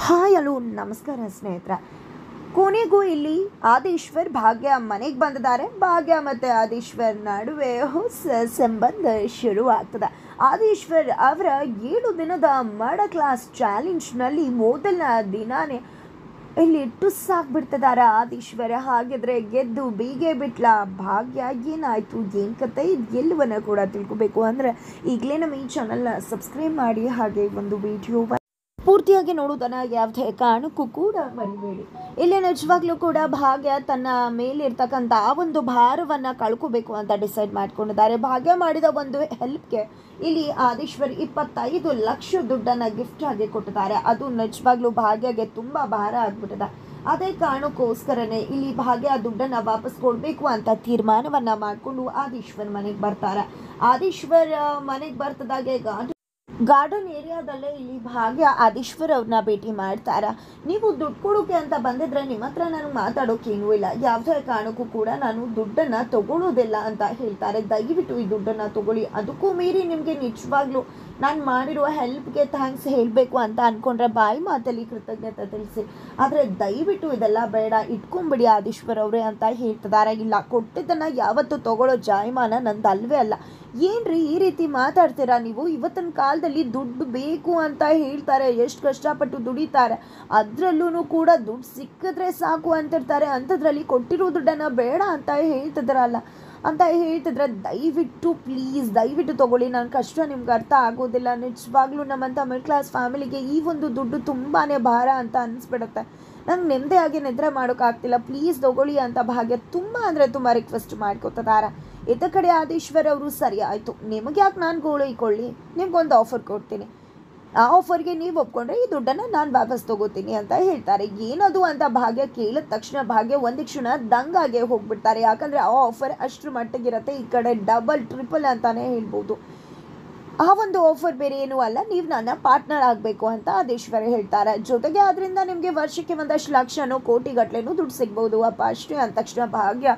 Hi hello ನಮಸ್ಕಾರ ಸ್ನೇಹಿತರೆ. ಕೊನೆಗೂ ಇಲ್ಲಿ ಆದೀಶ್ವರ್ ಭಾಗ್ಯ ಮನೆಗೆ ಬಂದಿದ್ದಾರೆ. ಭಾಗ್ಯ ಮತ್ತು ಆದೀಶ್ವರ್ ನಡುವೆ ಹೊಸ ಸಂಬಂಧ ಶುರು ಆಗ್ತದೆ. ಆದೀಶ್ವರ್ ಅವರ 7 ದಿನದ ಮಡ ಕ್ಲಾಸ್ ಚಾಲೆಂಜ್ನಲ್ಲಿ ಮೊದಲ ದಿನಾನೇ ಇಲ್ಲಿ ಟುಸ್ಸಾಗ್ಬಿಡ್ತಿದ್ದಾರೆ ಆದೀಶ್ವರ. ಹಾಗಿದ್ರೆ ಗೆದ್ದು ಬೀಗೆ ಬಿಟ್ಲ ಭಾಗ್ಯ? ಏನಾಯಿತು, ಏನು ಕತೆ, ಇದು ಎಲ್ಲವನ್ನ ಕೂಡ ತಿಳ್ಕೊಬೇಕು ಅಂದರೆ ಈಗಲೇ ನಮ್ಮ ಈ ಚಾನಲ್ನ ಸಬ್ಸ್ಕ್ರೈಬ್ ಮಾಡಿ, ಹಾಗೆ ಒಂದು ವಿಡಿಯೋ ಪೂರ್ತಿಯಾಗಿ ನೋಡುವುದನ್ನು ಯಾವುದೇ ಕಾರಣಕ್ಕೂ ಕೂಡ ಮರಿಬೇಡಿ. ಇಲ್ಲಿ ನಿಜವಾಗ್ಲೂ ಕೂಡ ಭಾಗ್ಯ ತನ್ನ ಮೇಲಿರ್ತಕ್ಕಂಥ ಆ ಒಂದು ಭಾರವನ್ನು ಕಳ್ಕೋಬೇಕು ಅಂತ ಡಿಸೈಡ್ ಮಾಡ್ಕೊಂಡಿದ್ದಾರೆ. ಭಾಗ್ಯ ಮಾಡಿದ ಒಂದು ಹೆಲ್ಪ್ಗೆ ಇಲ್ಲಿ ಆದೀಶ್ವರ್ 25 ಲಕ್ಷ ದುಡ್ಡನ್ನು ಗಿಫ್ಟ್ ಆಗಿ ಕೊಟ್ಟಿದ್ದಾರೆ. ಅದು ನಿಜವಾಗ್ಲೂ ಭಾಗ್ಯಗೆ ತುಂಬ ಭಾರ ಆಗ್ಬಿಟ್ಟಿದೆ. ಅದೇ ಕಾರಣಕ್ಕೋಸ್ಕರನೇ ಇಲ್ಲಿ ಭಾಗ್ಯ ದುಡ್ಡನ್ನು ವಾಪಸ್ ಕೊಡಬೇಕು ಅಂತ ತೀರ್ಮಾನವನ್ನು ಮಾಡಿಕೊಂಡು ಆದೀಶ್ವರ್ ಮನೆಗೆ ಬರ್ತಾರೆ. ಆದೀಶ್ವರ್ ಮನೆಗೆ ಬರ್ತದಾಗೆ ಗಾರ್ಡನ್ ಏರಿಯಾದಲ್ಲೇ ಇಲ್ಲಿ ಭಾಗ್ಯ ಆದೀಶ್ವರ್ ಅವ್ರನ್ನ ಭೇಟಿ ಮಾಡ್ತಾರೆ. ನೀವು ದುಡ್ಡು ಕೊಡೋಕೆ ಅಂತ ಬಂದಿದ್ರೆ ನಿಮ್ಮ ಹತ್ರ ನಾನು ಮಾತಾಡೋಕ್ಕೇನೂ ಇಲ್ಲ, ಯಾವುದೇ ಕಾರಣಕ್ಕೂ ಕೂಡ ನಾನು ದುಡ್ಡನ್ನು ತಗೊಳ್ಳೋದಿಲ್ಲ ಅಂತ ಹೇಳ್ತಾರೆ. ದಯವಿಟ್ಟು ಈ ದುಡ್ಡನ್ನು ತಗೊಳ್ಳಿ, ಅದಕ್ಕೂ ಮೀರಿ ನಿಮಗೆ ನಿಜವಾಗ್ಲೂ ನಾನು ಮಾಡಿರೋ ಹೆಲ್ಪ್ಗೆ ಥ್ಯಾಂಕ್ಸ್ ಹೇಳಬೇಕು ಅಂತ ಅಂದ್ಕೊಂಡ್ರೆ ಬಾಯಿ ಮಾತಲ್ಲಿ ಕೃತಜ್ಞತೆ ತಿಳಿಸಿ, ಆದರೆ ದಯವಿಟ್ಟು ಇದೆಲ್ಲ ಬೇಡ, ಇಟ್ಕೊಂಬಿಡಿ ಆದೀಶ್ವರ್ ಅವರೇ ಅಂತ ಹೇಳ್ತಿದ್ದಾರೆ. ಇಲ್ಲ, ಕೊಟ್ಟಿದ್ದನ್ನು ಯಾವತ್ತೂ ತಗೊಳ್ಳೋ ಜಾಯಮಾನ ನಂದು ಅಲ್ವೇ ಅಲ್ಲ. ಏನ್ರಿ ಈ ರೀತಿ ಮಾತಾಡ್ತೀರಾ ನೀವು? ಇವತ್ತಿನ ಕಾಲದಲ್ಲಿ ದುಡ್ಡು ಬೇಕು ಅಂತ ಹೇಳ್ತಾರೆ, ಎಷ್ಟು ಕಷ್ಟಪಟ್ಟು ದುಡಿತಾರೆ, ಅದರಲ್ಲೂ ಕೂಡ ದುಡ್ಡು ಸಿಕ್ಕಿದ್ರೆ ಸಾಕು ಅಂತಿರ್ತಾರೆ. ಅಂಥದ್ರಲ್ಲಿ ಕೊಟ್ಟಿರೋ ದುಡ್ಡನ್ನು ಬೇಡ ಅಂತ ಹೇಳ್ತಿದ್ರೆ ದಯವಿಟ್ಟು ಪ್ಲೀಸ್ ದಯವಿಟ್ಟು ತೊಗೊಳ್ಳಿ. ನನ್ನ ಕಷ್ಟ ನಿಮ್ಗೆ ಅರ್ಥ ಆಗೋದಿಲ್ಲ. ನಿಜವಾಗ್ಲೂ ನಮ್ಮಂಥ ಮಿಡ್ಲ್ ಕ್ಲಾಸ್ ಫ್ಯಾಮಿಲಿಗೆ ಈ ಒಂದು ದುಡ್ಡು ತುಂಬಾ ಭಾರ ಅಂತ ಅನಿಸ್ಬಿಡುತ್ತೆ. ನಂಗೆ ನೆಮ್ಮದಿಯಾಗಿ ನಿದ್ರೆ ಮಾಡೋಕ್ಕಾಗ್ತಿಲ್ಲ, ಪ್ಲೀಸ್ ತಗೊಳ್ಳಿ ಅಂತ ಭಾಗ್ಯ ತುಂಬ ಅಂದರೆ ತುಂಬ ರಿಕ್ವೆಸ್ಟ್ ಮಾಡ್ಕೋತಿದ್ದಾರೆ. ಇತ್ತ ಕಡೆ ಆದೀಶ್ವರ್ ಅವರು ಸರಿ ಆಯಿತು, ನಿಮಗೆ ಯಾಕೆ ನಾನು ಗೋಳಿಕೊಳ್ಳಿ, ನಿಮ್ಗೊಂದು ಆಫರ್ ಕೊಡ್ತೀನಿ, ಆ ಆಫರ್ಗೆ ನೀವು ಒಪ್ಕೊಂಡ್ರೆ ಈ ದುಡ್ಡನ್ನು ನಾನು ವಾಪಸ್ ತೊಗೋತೀನಿ ಅಂತ ಹೇಳ್ತಾರೆ. ಏನದು ಅಂತ ಭಾಗ್ಯ ಕೇಳಿದ ತಕ್ಷಣ ಭಾಗ್ಯ ಒಂದು ಕ್ಷಣ ದಂಗಾಗೆ ಹೋಗ್ಬಿಡ್ತಾರೆ. ಯಾಕಂದರೆ ಆ ಆಫರ್ ಅಷ್ಟರ ಮಟ್ಟಿಗಿರುತ್ತೆ, ಈ ಕಡೆ ಡಬಲ್ ಟ್ರಿಪಲ್ ಅಂತಲೇ ಹೇಳ್ಬೋದು. ಆ ಒಂದು ಆಫರ್ ಬೇರೆ ಏನೂ ಅಲ್ಲ, ನೀವು ನನ್ನ ಪಾರ್ಟ್ನರ್ ಆಗಬೇಕು ಅಂತ ಆದೀಶ್ವರ ಹೇಳ್ತಾರೆ. ಜೊತೆಗೆ ಅದರಿಂದ ನಿಮಗೆ ವರ್ಷಕ್ಕೆ ಒಂದಷ್ಟು ಲಕ್ಷನೋ ಕೋಟಿಗಟ್ಟಲೆನೂ ದುಡ್ಡು ಸಿಗ್ಬೋದು. ಅಪ್ಪ ಅಷ್ಟೇ ಅಂದ ತಕ್ಷಣ ಭಾಗ್ಯ,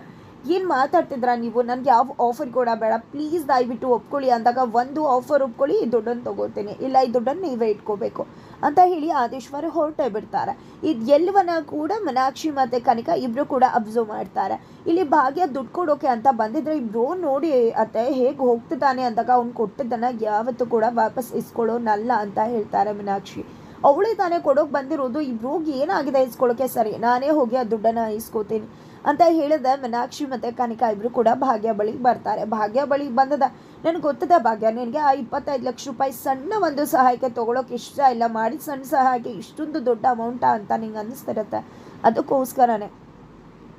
ಏನು ಮಾತಾಡ್ತಿದ್ರ ನೀವು, ನನಗೆ ಯಾವ ಆಫರ್ ಕೂಡ ಬೇಡ, ಪ್ಲೀಸ್ ದಯವಿಟ್ಟು ಒಪ್ಕೊಳ್ಳಿ ಅಂದಾಗ, ಒಂದು ಆಫರ್ ಒಪ್ಕೊಳ್ಳಿ, ಈ ದುಡ್ಡನ್ನು ತೊಗೋತೀನಿ, ಇಲ್ಲ ಈ ದುಡ್ಡನ್ನು ನೀವೇ ಇಟ್ಕೋಬೇಕು ಅಂತ ಹೇಳಿ ಆದೀಶ್ವರ ಹೊರಟೇ ಬಿಡ್ತಾರೆ. ಇದು ಎಲ್ಲವನ್ನ ಕೂಡ ಮೀನಾಕ್ಷಿ ಮತ್ತು ಕನಿಕಾ ಇಬ್ಬರು ಕೂಡ ಅಬ್ಸರ್ವ್ ಮಾಡ್ತಾರೆ. ಇಲ್ಲಿ ಭಾಗ್ಯ ದುಡ್ಡು ಕೊಡೋಕೆ ಅಂತ ಬಂದಿದ್ರೆ ಇಬ್ಬರು ನೋಡಿ ಅತ್ತೆ ಹೇಗೆ ಹೋಗ್ತಿದ್ದಾನೆ ಅಂದಾಗ ಅವ್ನು ಕೊಟ್ಟಿದ್ದನ್ನು ಯಾವತ್ತೂ ಕೂಡ ವಾಪಸ್ ಇಸ್ಕೊಳ್ಳೋನಲ್ಲ ಅಂತ ಹೇಳ್ತಾರೆ ಮೀನಾಕ್ಷಿ. ಅವಳೇ ತಾನೇ ಕೊಡೋಕೆ ಬಂದಿರೋದು, ಇಬ್ರಿಗೆ ಏನಾಗಿದೆ ಇಸ್ಕೊಳ್ಳೋಕೆ, ಸರಿ ನಾನೇ ಹೋಗಿ ಆ ದುಡ್ಡನ್ನು ಇಸ್ಕೋತೀನಿ ಅಂತ ಹೇಳಿದ ಮೀನಾಕ್ಷಿ ಮತ್ತು ಕನಿಕಾ ಇಬ್ಬರು ಕೂಡ ಭಾಗ್ಯ ಬಳಿಗೆ ಬರ್ತಾರೆ. ಭಾಗ್ಯ ಬಳಿಗೆ ಬಂದದ, ನನಗೆ ಗೊತ್ತಿದೆ ಭಾಗ್ಯ, ನಿನಗೆ ಆ 25 ಲಕ್ಷ ರೂಪಾಯಿ ಸಣ್ಣ ಒಂದು ಸಹಾಯಕ್ಕೆ ತೊಗೊಳೋಕೆ ಇಷ್ಟ ಇಲ್ಲ, ಮಾಡಿ ಸಣ್ಣ ಸಹಾಯಕ್ಕೆ ಇಷ್ಟೊಂದು ದೊಡ್ಡ ಅಮೌಂಟಾ ಅಂತ ನಿಂಗೆ ಅನ್ನಿಸ್ತಿರುತ್ತೆ. ಅದಕ್ಕೋಸ್ಕರನೇ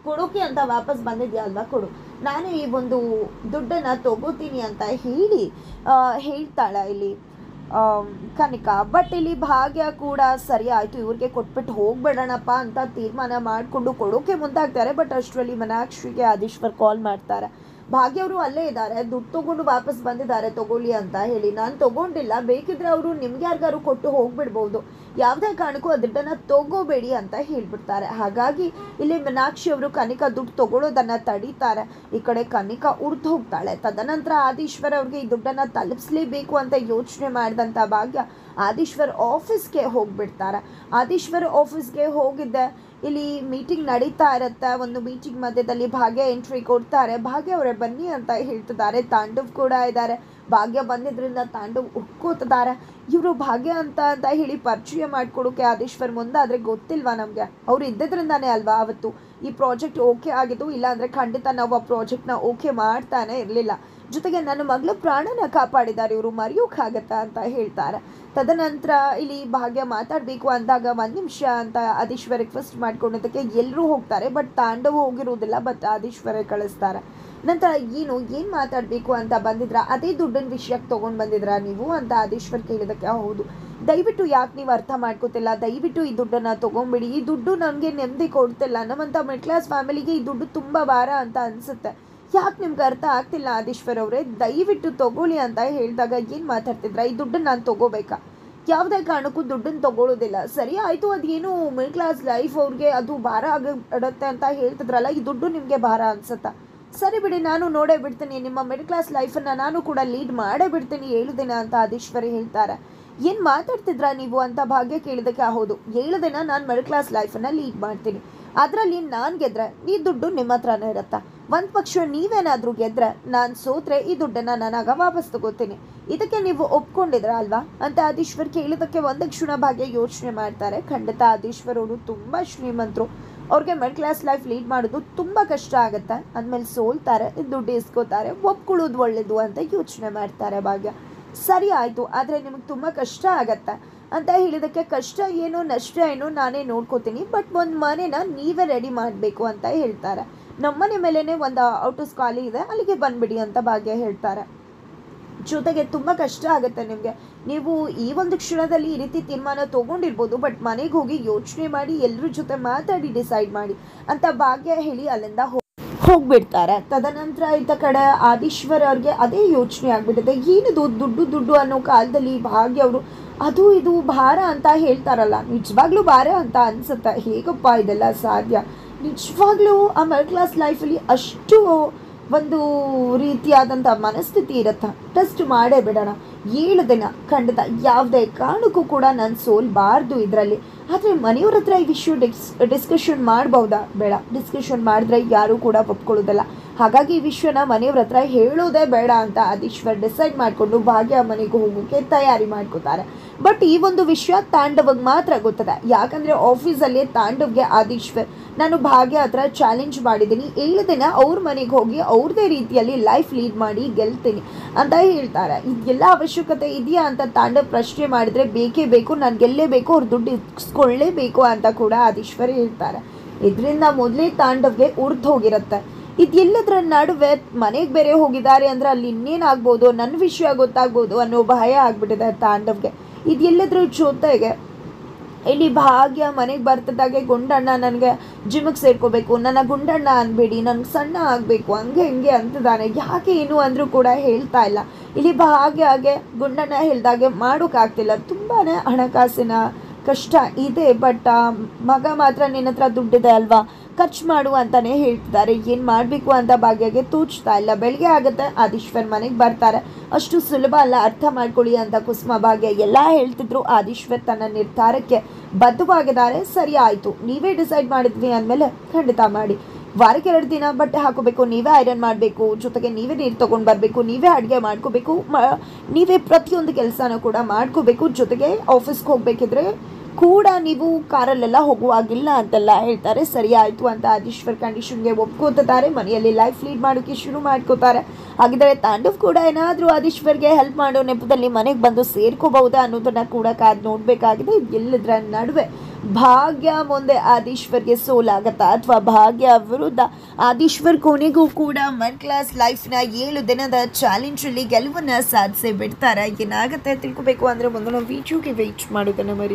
ಕೊಡೋಕೆ ಅಂತ ವಾಪಸ್ ಬಂದಿದ್ಯಾ ಅಲ್ವಾ, ಕೊಡು, ನಾನು ಈ ಒಂದು ದುಡ್ಡನ್ನು ತಗೋತೀನಿ ಅಂತ ಹೇಳ್ತಾಳೆ ಇಲ್ಲಿ ಕನಿಕಾ. ಬಟ್ ಇಲ್ಲಿ ಭಾಗ್ಯ ಕೂಡ ಸರಿ ಆಯಿತು, ಇವ್ರಿಗೆ ಕೊಟ್ಬಿಟ್ಟು ಹೋಗ್ಬೇಡಣಪ್ಪ ಅಂತ ತೀರ್ಮಾನ ಮಾಡಿಕೊಂಡು ಕೊಡೋಕೆ ಮುಂದಾಗ್ತಾರೆ. ಬಟ್ ಅಷ್ಟರಲ್ಲಿ ಮೀನಾಕ್ಷಿಗೆ ಆದೀಶ್ವರ್ ಕಾಲ್ ಮಾಡ್ತಾರೆ. ಭಾಗ್ಯ ಅವರು ಅಲ್ಲೇ ಇದ್ದಾರೆ, ದುಡ್ಡು ತೊಗೊಂಡು ವಾಪಸ್ ಬಂದಿದ್ದಾರೆ ತಗೊಳ್ಳಿ ಅಂತ ಹೇಳಿ. ನಾನು ತೊಗೊಂಡಿಲ್ಲ, ಬೇಕಿದ್ರೆ ಅವರು ನಿಮ್ಗೆ ಯಾರಿಗಾರು ಕೊಟ್ಟು ಹೋಗ್ಬಿಡ್ಬೋದು, ಯಾವುದೇ ಕಾರಣಕ್ಕೂ ಆ ದುಡ್ಡನ್ನು ತಗೋಬೇಡಿ ಅಂತ ಹೇಳ್ಬಿಡ್ತಾರೆ. ಹಾಗಾಗಿ ಇಲ್ಲಿ ಮೀನಾಕ್ಷಿ ಅವರು ಕನಿಕಾ ದುಡ್ಡು ತೊಗೊಳೋದನ್ನು ತಡೀತಾರೆ. ಈ ಕಡೆ ಕನಿಕಾ ಉರ್ದು ಹೋಗ್ತಾಳೆ. ತದನಂತರ ಆದೀಶ್ವರ್ ಅವ್ರಿಗೆ ಈ ದುಡ್ಡನ್ನು ತಲುಪಿಸ್ಲೇಬೇಕು ಅಂತ ಯೋಚನೆ ಮಾಡಿದಂಥ ಭಾಗ್ಯ ಆದೀಶ್ವರ್ ಆಫೀಸ್ಗೆ ಹೋಗ್ಬಿಡ್ತಾರೆ. ಆದೀಶ್ವರ್ ಆಫೀಸ್ಗೆ ಹೋಗಿದ್ದೆ, ಇಲ್ಲಿ ಮೀಟಿಂಗ್ ನಡೀತಾ ಇರುತ್ತೆ. ಒಂದು ಮೀಟಿಂಗ್ ಮಧ್ಯದಲ್ಲಿ ಭಾಗ್ಯ ಎಂಟ್ರಿ ಕೊಡ್ತಾರೆ. ಭಾಗ್ಯ ಅವರೇ ಬನ್ನಿ ಅಂತ ಹೇಳ್ತಿದ್ದಾರೆ. ತಾಂಡವ್ ಕೂಡ ಇದ್ದಾರೆ. ಭಾಗ್ಯ ಬಂದಿದ್ದರಿಂದ ತಾಂಡವ್ ಉಟ್ಕೋತಿದ್ದಾರೆ. ಇವರು ಭಾಗ್ಯ ಅಂತ ಹೇಳಿ ಪರಿಚಯ ಮಾಡಿಕೊಡೋಕೆ ಆದೀಶ್ವರ್ ಮುಂದಾದರೆ ಗೊತ್ತಿಲ್ವಾ ನಮಗೆ, ಅವ್ರು ಇದ್ದಿದ್ರಿಂದಾನೇ ಅಲ್ವಾ ಅವತ್ತು ಈ ಪ್ರಾಜೆಕ್ಟ್ ಓಕೆ ಆಗಿದ್ದು, ಇಲ್ಲಾಂದರೆ ಖಂಡಿತ ನಾವು ಆ ಪ್ರಾಜೆಕ್ಟ್ನ ಓಕೆ ಮಾಡ್ತಾನೆ ಇರಲಿಲ್ಲ. ಜೊತೆಗೆ ನನ್ನ ಮಗಳ ಪ್ರಾಣನ ಕಾಪಾಡಿದ್ದಾರೆ ಇವರು, ಮರೆಯೋಕ್ಕಾಗತ್ತಾ ಅಂತ ಹೇಳ್ತಾರೆ. ತದನಂತರ ಇಲ್ಲಿ ಭಾಗ್ಯ ಮಾತಾಡಬೇಕು ಅಂದಾಗ 1 ನಿಮಿಷ ಅಂತ ಆದೀಶ್ವರ್ ರಿಕ್ವೆಸ್ಟ್ ಮಾಡ್ಕೊಂಡಿದ್ದಕ್ಕೆ ಎಲ್ಲರೂ ಹೋಗ್ತಾರೆ. ಬಟ್ ತಾಂಡವ ಹೋಗಿರೋದಿಲ್ಲ, ಬಟ್ ಆದೀಶ್ವರ ಕಳಿಸ್ತಾರೆ. ನಂತರ ಏನು ಮಾತಾಡಬೇಕು ಅಂತ ಬಂದಿದ್ರಾ, ಅದೇ ದುಡ್ಡಿನ ವಿಷಯಕ್ಕೆ ತೊಗೊಂಡು ಬಂದಿದ್ರಾ ನೀವು ಅಂತ ಆದೀಶ್ವರ್ ಕೇಳಿದಕ್ಕೆ, ಹೌದು, ದಯವಿಟ್ಟು ಯಾಕೆ ನೀವು ಅರ್ಥ ಮಾಡ್ಕೋತಿಲ್ಲ, ದಯವಿಟ್ಟು ಈ ದುಡ್ಡನ್ನು ತೊಗೊಂಬಿಡಿ, ಈ ದುಡ್ಡು ನನಗೆ ನೆಮ್ಮದಿ ಕೊಡ್ತಿಲ್ಲ, ನಮ್ಮಂಥ ಮಿಡ್ಲ್ ಕ್ಲಾಸ್ ಫ್ಯಾಮಿಲಿಗೆ ಈ ದುಡ್ಡು ತುಂಬ ಭಾರ ಅಂತ ಅನಿಸುತ್ತೆ, ಯಾಕೆ ನಿಮ್ಗೆ ಅರ್ಥ ಆಗ್ತಿಲ್ಲ ಆದೀಶ್ವರ್ ಅವರೇ, ದಯವಿಟ್ಟು ತೊಗೊಳ್ಳಿ ಅಂತ ಹೇಳಿದಾಗ, ಏನು ಮಾತಾಡ್ತಿದ್ರ, ಈ ದುಡ್ಡನ್ನು ನಾನು ತೊಗೋಬೇಕಾ, ಯಾವುದೇ ಕಾರಣಕ್ಕೂ ದುಡ್ಡನ್ನು ತೊಗೊಳ್ಳೋದಿಲ್ಲ, ಸರಿ ಆಯಿತು, ಅದೇನು ಮಿಡ್ಲ್ ಕ್ಲಾಸ್ ಲೈಫ್ ಅವ್ರಿಗೆ ಅದು ಭಾರ ಆಗಿಬಿಡುತ್ತೆ ಅಂತ ಹೇಳ್ತಿದ್ರಲ್ಲ, ಈ ದುಡ್ಡು ನಿಮಗೆ ಭಾರ ಅನ್ಸುತ್ತಾ, ಸರಿ ಬಿಡಿ, ನಾನು ನೋಡೇ ಬಿಡ್ತೀನಿ, ನಿಮ್ಮ ಮಿಡ್ಲ್ ಕ್ಲಾಸ್ ಲೈಫನ್ನು ನಾನು ಕೂಡ ಲೀಡ್ ಮಾಡೇ ಬಿಡ್ತೀನಿ 7 ದಿನ ಅಂತ ಆದೀಶ್ವರಿ ಹೇಳ್ತಾರೆ. ಏನು ಮಾತಾಡ್ತಿದ್ರಾ ನೀವು ಅಂತ ಭಾಗ್ಯ ಕೇಳಿದಕ್ಕೆ ಹೌದು ಹೇಳಿದೆನ ನಾನು ಮಿಡಲ್ ಕ್ಲಾಸ್ ಲೈಫನ್ನು ಲೀಡ್ ಮಾಡ್ತೀನಿ, ಅದರಲ್ಲಿ ನಾನು ಗೆದ್ರೆ ಈ ದುಡ್ಡು ನಿಮ್ಮ ಹತ್ರನೇ ಇರತ್ತಾ, ಒಂದು ಪಕ್ಷ ನೀವೇನಾದರೂ ಗೆದ್ರೆ ನಾನು ಸೋತ್ರೆ ಈ ದುಡ್ಡನ್ನು ನಾನಾಗ ವಾಪಸ್ ತಗೋತೀನಿ, ಇದಕ್ಕೆ ನೀವು ಒಪ್ಕೊಂಡಿದ್ರ ಅಲ್ವಾ ಅಂತ ಆದೀಶ್ವರ್ ಕೇಳಿದಕ್ಕೆ ಒಂದು ಕ್ಷಣ ಭಾಗ್ಯ ಯೋಚನೆ ಮಾಡ್ತಾರೆ. ಖಂಡಿತ ಆದೀಶ್ವರ್ ಅವರು ತುಂಬ ಶ್ರೀಮಂತರು, ಅವ್ರಿಗೆ ಮಿಡಲ್ ಕ್ಲಾಸ್ ಲೈಫ್ ಲೀಡ್ ಮಾಡೋದು ತುಂಬ ಕಷ್ಟ ಆಗುತ್ತೆ, ಅಂದಮೇಲೆ ಸೋಲ್ತಾರೆ, ದುಡ್ಡು ಇಸ್ಕೋತಾರೆ, ಒಪ್ಕೊಳ್ಳೋದು ಒಳ್ಳೇದು ಅಂತ ಯೋಚನೆ ಮಾಡ್ತಾರೆ ಭಾಗ್ಯ. ಸರಿ ಆಯಿತು, ಆದರೆ ನಿಮಗೆ ತುಂಬ ಕಷ್ಟ ಆಗತ್ತೆ ಅಂತ ಹೇಳಿದಕ್ಕೆ ಕಷ್ಟ ಏನೋ ನಷ್ಟ ಏನೋ ನಾನೇ ನೋಡ್ಕೋತೀನಿ, ಬಟ್ ಒಂದು ಮನೆನ ನೀವೇ ರೆಡಿ ಮಾಡಬೇಕು ಅಂತ ಹೇಳ್ತಾರೆ. ನಮ್ಮನೆ ಮೇಲೇ ಒಂದು ಔಟೋಸ್ ಖಾಲಿ ಇದೆ, ಅಲ್ಲಿಗೆ ಬಂದುಬಿಡಿ ಅಂತ ಭಾಗ್ಯ ಹೇಳ್ತಾರೆ. ಜೊತೆಗೆ ತುಂಬ ಕಷ್ಟ ಆಗುತ್ತೆ ನಿಮಗೆ, ನೀವು ಈ ಒಂದು ಕ್ಷಣದಲ್ಲಿ ಈ ರೀತಿ ತೀರ್ಮಾನ ತೊಗೊಂಡಿರ್ಬೋದು, ಬಟ್ ಮನೆಗೆ ಹೋಗಿ ಯೋಚನೆ ಮಾಡಿ ಎಲ್ಲರ ಜೊತೆ ಮಾತಾಡಿ ಡಿಸೈಡ್ ಮಾಡಿ ಅಂತ ಭಾಗ್ಯ ಹೇಳಿ ಅಲ್ಲಿಂದ ಹೋಗ್ಬಿಡ್ತಾರೆ. ತದನಂತರ ಇದ್ದ ಕಡೆ ಆದೀಶ್ವರ್ ಅವ್ರಿಗೆ ಅದೇ ಯೋಚನೆ ಆಗ್ಬಿಟ್ಟಿದೆ, ಏನಿದು ದುಡ್ಡು ದುಡ್ಡು ಅನ್ನೋ ಕಾಲದಲ್ಲಿ ಭಾಗ್ಯ ಅವರು ಅದು ಇದು ಭಾರ ಅಂತ ಹೇಳ್ತಾರಲ್ಲ, ನಿಜವಾಗ್ಲೂ ಭಾರ ಅಂತ ಅನ್ಸುತ್ತೆ. ಹೇಗಪ್ಪ ಇದೆಲ್ಲ ಸಾಧ್ಯ? ನಿಜವಾಗ್ಲೂ ಆ ಮಿಡಲ್ ಕ್ಲಾಸ್ ಲೈಫಲ್ಲಿ ಅಷ್ಟು ಒಂದು ರೀತಿಯಾದಂಥ ಮನಸ್ಥಿತಿ ಇರುತ್ತೆ. ಟೆಸ್ಟ್ ಮಾಡೇ ಬಿಡೋಣ, 7 ದಿನ ಖಂಡಿತ ಯಾವುದೇ ಕಾರಣಕ್ಕೂ ಕೂಡ ನಾನು ಸೋಲ್ಬಾರ್ದು ಇದರಲ್ಲಿ. ಆದರೆ ಮನೆಯವ್ರ ಹತ್ರ ಈ ವಿಷಯ ಡಿಸ್ಕಷನ್ ಮಾಡ್ಬೋದಾ? ಬೇಡ, ಡಿಸ್ಕಷನ್ ಮಾಡಿದ್ರೆ ಯಾರೂ ಕೂಡ ಒಪ್ಕೊಳ್ಳೋದಲ್ಲ. ಹಾಗಾಗಿ ಈ ವಿಷಯನ ಮನೆಯವ್ರ ಹತ್ರ ಹೇಳೋದೇ ಬೇಡ ಅಂತ ಆದೀಶ್ವರ್ ಡಿಸೈಡ್ ಮಾಡಿಕೊಂಡು ಭಾಗ್ಯ ಮನೆಗೆ ಹೋಗೋಕ್ಕೆ ತಯಾರಿ ಮಾಡ್ಕೋತಾರೆ. ಬಟ್ ಈ ಒಂದು ವಿಷಯ ತಾಂಡವ್ಗೆ ಮಾತ್ರ ಗೊತ್ತದೆ, ಯಾಕಂದರೆ ಆಫೀಸಲ್ಲಿ ತಾಂಡವ್ಗೆ ಆದೀಶ್ವರ್ ನಾನು ಭಾಗ್ಯ ಹತ್ರ ಚಾಲೆಂಜ್ ಮಾಡಿದ್ದೀನಿ, 7 ದಿನ ಅವ್ರ ಮನೆಗೆ ಹೋಗಿ ಅವ್ರದ್ದೇ ರೀತಿಯಲ್ಲಿ ಲೈಫ್ ಲೀಡ್ ಮಾಡಿ ಗೆಲ್ತೀನಿ ಅಂತ ಹೇಳ್ತಾರೆ. ಇದೆಲ್ಲ ಅವಶ್ಯಕತೆ ಇದೆಯಾ ಅಂತ ತಾಂಡವ್ ಪ್ರಶ್ನೆ ಮಾಡಿದರೆ ಬೇಕೇ ಬೇಕು, ನಾನು ಗೆಲ್ಲೇಬೇಕು, ಅವ್ರು ದುಡ್ಡು ಇಸ್ಕೊಳ್ಳೇಬೇಕು ಅಂತ ಕೂಡ ಆದೀಶ್ವರ್ ಹೇಳ್ತಾರೆ. ಇದರಿಂದ ಮೊದಲೇ ತಾಂಡವ್ಗೆ ಉರ್ದು ಹೋಗಿರುತ್ತೆ. ಇದೆಲ್ಲದರ ನಡುವೆ ಮನೆಗೆ ಬೇರೆ ಹೋಗಿದ್ದಾರೆ ಅಂದರೆ ಅಲ್ಲಿ ಇನ್ನೇನಾಗ್ಬೋದು, ನನ್ನ ವಿಷಯ ಗೊತ್ತಾಗ್ಬೋದು ಅನ್ನೋ ಭಯ ಆಗ್ಬಿಟ್ಟಿದೆ ತಾಂಡವ್ಗೆ. ಇದೆಲ್ಲದ್ರ ಜೊತೆಗೆ ಇಲ್ಲಿ ಭಾಗ್ಯ ಮನೆಗೆ ಬರ್ತಿದ್ದಾಗೆ ಗುಂಡಣ್ಣ ನನಗೆ ಜಿಮ್ಗೆ ಸೇರ್ಕೋಬೇಕು, ನನ್ನ ಗುಂಡಣ್ಣ ಅನ್ಬೇಡಿ, ನನಗೆ ಸಣ್ಣ ಆಗಬೇಕು, ಹಂಗೆ ಹಿಂಗೆ ಅಂತಿದ್ದಾನೆ. ಯಾಕೆ ಏನು ಅಂದರೂ ಕೂಡ ಹೇಳ್ತಾ ಇಲ್ಲ. ಇಲ್ಲಿ ಭಾಗ್ಯಗೆ ಗುಂಡಣ್ಣ ಹೇಳ್ದಾಗೆ ಮಾಡೋಕ್ಕಾಗ್ತಿಲ್ಲ, ತುಂಬಾ ಹಣಕಾಸಿನ ಕಷ್ಟ ಇದೆ. ಬಟ್ ಮಗ ಮಾತ್ರ ನಿನ್ನ ಹತ್ರ ದುಡ್ಡಿದೆ ಅಲ್ವಾ, ಖರ್ಚು ಮಾಡು ಅಂತಲೇ ಹೇಳ್ತಿದ್ದಾರೆ. ಏನು ಮಾಡಬೇಕು ಅಂತ ಭಾಗ್ಯಗೆ ತೋಚ್ತಾ ಇಲ್ಲ. ಬೆಳಗ್ಗೆ ಆಗುತ್ತೆ, ಆದೀಶ್ವರ್ ಮನೆಗೆ ಬರ್ತಾರೆ. ಅಷ್ಟು ಸುಲಭ ಅಲ್ಲ, ಅರ್ಥ ಮಾಡ್ಕೊಳ್ಳಿ ಅಂತ ಕುಸುಮ ಭಾಗ್ಯ ಎಲ್ಲ ಹೇಳ್ತಿದ್ರು. ಆದೀಶ್ವರ್ ತನ್ನ ನಿರ್ಧಾರಕ್ಕೆ ಬದ್ಧವಾಗಿದ್ದಾರೆ. ಸರಿ ಆಯಿತು, ನೀವೇ ಡಿಸೈಡ್ ಮಾಡಿದ್ವಿ ಅಂದಮೇಲೆ ಖಂಡಿತ ಮಾಡಿ. ವಾರಕ್ಕೆ 2 ದಿನ ಬಟ್ಟೆ ಹಾಕೋಬೇಕು, ನೀವೇ ಐರನ್ ಮಾಡಬೇಕು, ಜೊತೆಗೆ ನೀವೇ ನೀರು ತೊಗೊಂಡು ಬರಬೇಕು, ನೀವೇ ಅಡುಗೆ ಮಾಡ್ಕೋಬೇಕು, ನೀವೇ ಪ್ರತಿಯೊಂದು ಕೆಲಸನೂ ಕೂಡ ಮಾಡ್ಕೋಬೇಕು. ಜೊತೆಗೆ ಆಫೀಸ್ಗೆ ಹೋಗಬೇಕಿದ್ರೆ ಕೂಡ ನೀವು ಕಾರಲ್ಲೆಲ್ಲ ಹೋಗುವಾಗಿಲ್ಲ ಅಂತೆಲ್ಲ ಹೇಳ್ತಾರೆ. ಸರಿ ಆಯಿತು ಅಂತ ಆದೀಶ್ವರ್ ಕಂಡೀಷನ್ಗೆ ಒಪ್ಕೋತಾರೆ. ಮನೆಯಲ್ಲಿ ಲೈಫ್ ಲೀಡ್ ಮಾಡೋಕ್ಕೆ ಶುರು ಮಾಡ್ಕೋತಾರೆ. ಹಾಗಿದ್ರೆ ತಾಂಡವ್ ಕೂಡ ಏನಾದರೂ ಆದೀಶ್ವರ್ಗೆ ಹೆಲ್ಪ್ ಮಾಡೋ ನೆಪದಲ್ಲಿ ಮನೆಗೆ ಬಂದು ಸೇರ್ಕೋಬಹುದಾ ಅನ್ನೋದನ್ನ ಕೂಡ ಕಾದು ನೋಡಬೇಕಾಗಿದೆ. ಎಲ್ಲದರ ನಡುವೆ ಭಾಗ್ಯ ಮುಂದೆ ಆದೀಶ್ವರ್ಗೆ ಸೋಲಾಗತ್ತಾ ಅಥವಾ ಭಾಗ್ಯ ವಿರುದ್ಧ ಆದೀಶ್ವರ್ ಕೊನೆಗೂ ಕೂಡ ಮಿಡಲ್ ಕ್ಲಾಸ್ ಲೈಫ್ನ 7 ದಿನದ ಚಾಲೆಂಜಲ್ಲಿ ಗೆಲುವನ್ನು ಸಾಧಿಸಿ ಬಿಡ್ತಾರೆ? ಏನಾಗುತ್ತೆ ತಿಳ್ಕೊಬೇಕು ಅಂದರೆ ಮುಂದಿನ ವಿಡಿಯೋಗೆ ವೆಯ್ಟ್ ಮಾಡೋದನ್ನು ಮರಿ.